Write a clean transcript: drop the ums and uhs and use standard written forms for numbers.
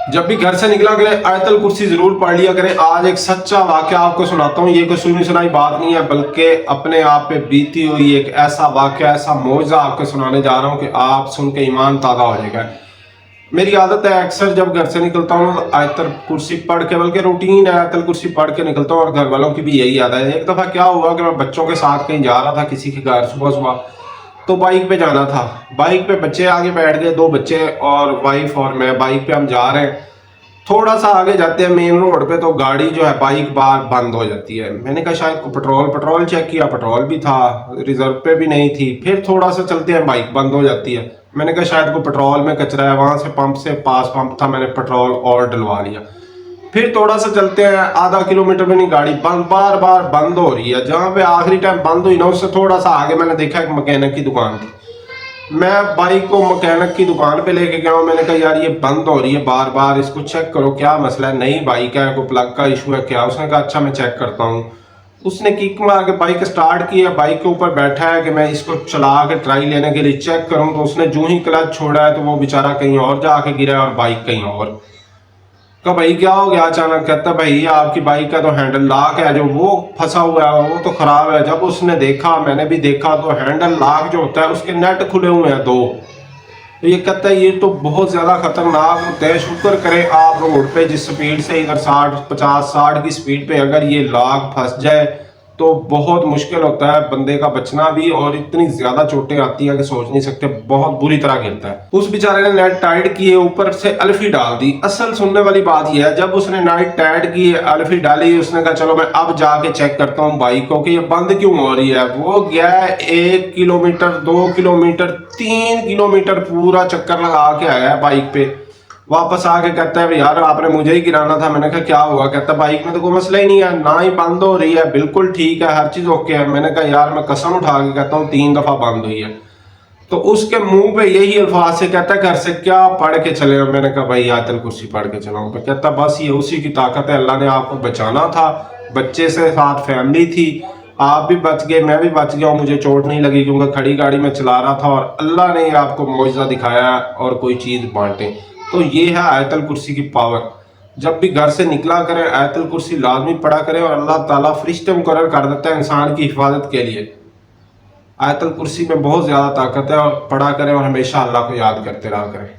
जब भी घर से निकला करें आयतल कुर्सी जरूर पढ़ लिया करें। आज एक सच्चा वाकया आपको सुनाता हूँ, ये कोई सुनी सुनाई बात नहीं है, बल्कि अपने आप पे बीती हुई एक ऐसा वाकया, ऐसा मौजज़ा आपको सुनाने जा रहा हूँ कि आप सुन के ईमान ताज़ा हो जाएगा। मेरी आदत है अक्सर जब घर से निकलता हूँ आयतल कुर्सी पढ़ के, बल्कि रूटीन है आयतल कुर्सी पढ़ के निकलता हूँ, और घर वालों की भी यही आदत है। एक दफ़ा क्या हुआ कि मैं बच्चों के साथ कहीं जा रहा था किसी के घर सुबह सुबह, तो बाइक पे जाना था। बाइक पे बच्चे आगे बैठ गए, दो बच्चे और वाइफ और मैं, बाइक पे हम जा रहे हैं। थोड़ा सा आगे जाते हैं मेन रोड पे, तो गाड़ी जो है बाइक बार बंद हो जाती है। मैंने कहा शायद को पेट्रोल चेक किया, पेट्रोल भी था, रिजर्व पे भी नहीं थी। फिर थोड़ा सा चलते हैं बाइक बंद हो जाती है। मैंने कहा शायद को पेट्रोल में कचरा है, वहां से पंप से पास पंप था, मैंने पेट्रोल और डलवा लिया। फिर थोड़ा सा चलते हैं, आधा किलोमीटर में नहीं, गाड़ी बंद बार बार बंद हो रही है। जहाँ पे आखिरी टाइम बंद हुई ना, उससे थोड़ा सा आगे मैंने देखा एक मैकेनिक की दुकान थी। मैं बाइक को मैकेनिक की दुकान पे लेके गया हूँ। मैंने कहा यार ये बंद हो रही है बार बार, इसको चेक करो क्या मसला है, नई बाइक है, कोई प्लग का इशू है क्या। उसने कहा अच्छा मैं चेक करता हूँ। उसने किक मार के बाइक स्टार्ट की है, बाइक के ऊपर बैठा है कि मैं इसको चला के ट्राई लेने के लिए चेक करूँ, तो उसने जो ही क्लच छोड़ा है तो वो बेचारा कहीं और जाके गिरा है और बाइक कहीं और। कहा भाई क्या हो गया अचानक? कहता भाई आपकी बाइक का तो हैंडल लॉक है, जो वो फंसा हुआ है वो तो खराब है। जब उसने देखा, मैंने भी देखा, तो हैंडल लॉक जो होता है उसके नेट खुले हुए हैं दो। तो ये कहता है ये तो बहुत ज़्यादा खतरनाक होते हैं। शुक्र करें आप रोड पे जिस स्पीड से इधर 60 की स्पीड पे अगर ये लॉक फंस जाए तो बहुत मुश्किल होता है बंदे का बचना भी, और इतनी ज़्यादा चोटें आती हैं कि सोच नहीं सकते, बहुत बुरी तरह गिरता है। उस बेचारे ने नेट टाइट किए, ऊपर से अल्फी डाल दी। असल सुनने वाली बात यह है, जब उसने नेट टाइट की, अल्फी डाली, उसने कहा चलो मैं अब जाके चेक करता हूँ बाइक को कि ये बंद क्यों हो रही है। वो गया 1 किलोमीटर, 2 किलोमीटर, 3 किलोमीटर पूरा चक्कर लगा के आया है बाइक पे। वापस आके कहता है यार आपने मुझे ही गिराना था। मैंने कहा क्या हुआ? कहता बाइक में तो कोई मसला ही नहीं है, ना ही बंद हो रही है, बिल्कुल ठीक है, हर चीज ओके है। मैंने कहा यार मैं कसम उठा के कहता हूँ 3 दफा बंद हुई है। तो उसके मुंह पे यही अल्फाज से कहता है घर से क्या पढ़ के चले हो? मैंने कहा भाई आयतल कुर्सी पढ़ के चलाऊं। तो कहता बस ये उसी की ताकत है, अल्लाह ने आपको बचाना था, बच्चे से साथ फैमिली थी, आप भी बच गए, मैं भी बच गया हूँ, मुझे चोट नहीं लगी क्योंकि खड़ी गाड़ी में चला रहा था, और अल्लाह ने आपको मौजज़ा दिखाया और कोई चीज़ बांटे। तो ये है आयतल कुर्सी की पावर। जब भी घर से निकला करें आयतल कुर्सी लाजमी पढ़ा करें, और अल्लाह ताला फरिश्ते मुकर्रर कर देता है इंसान की हिफाजत के लिए। आयतल कुर्सी में बहुत ज़्यादा ताकत है, और पढ़ा करें और हमेशा अल्लाह को याद करते रहा करें।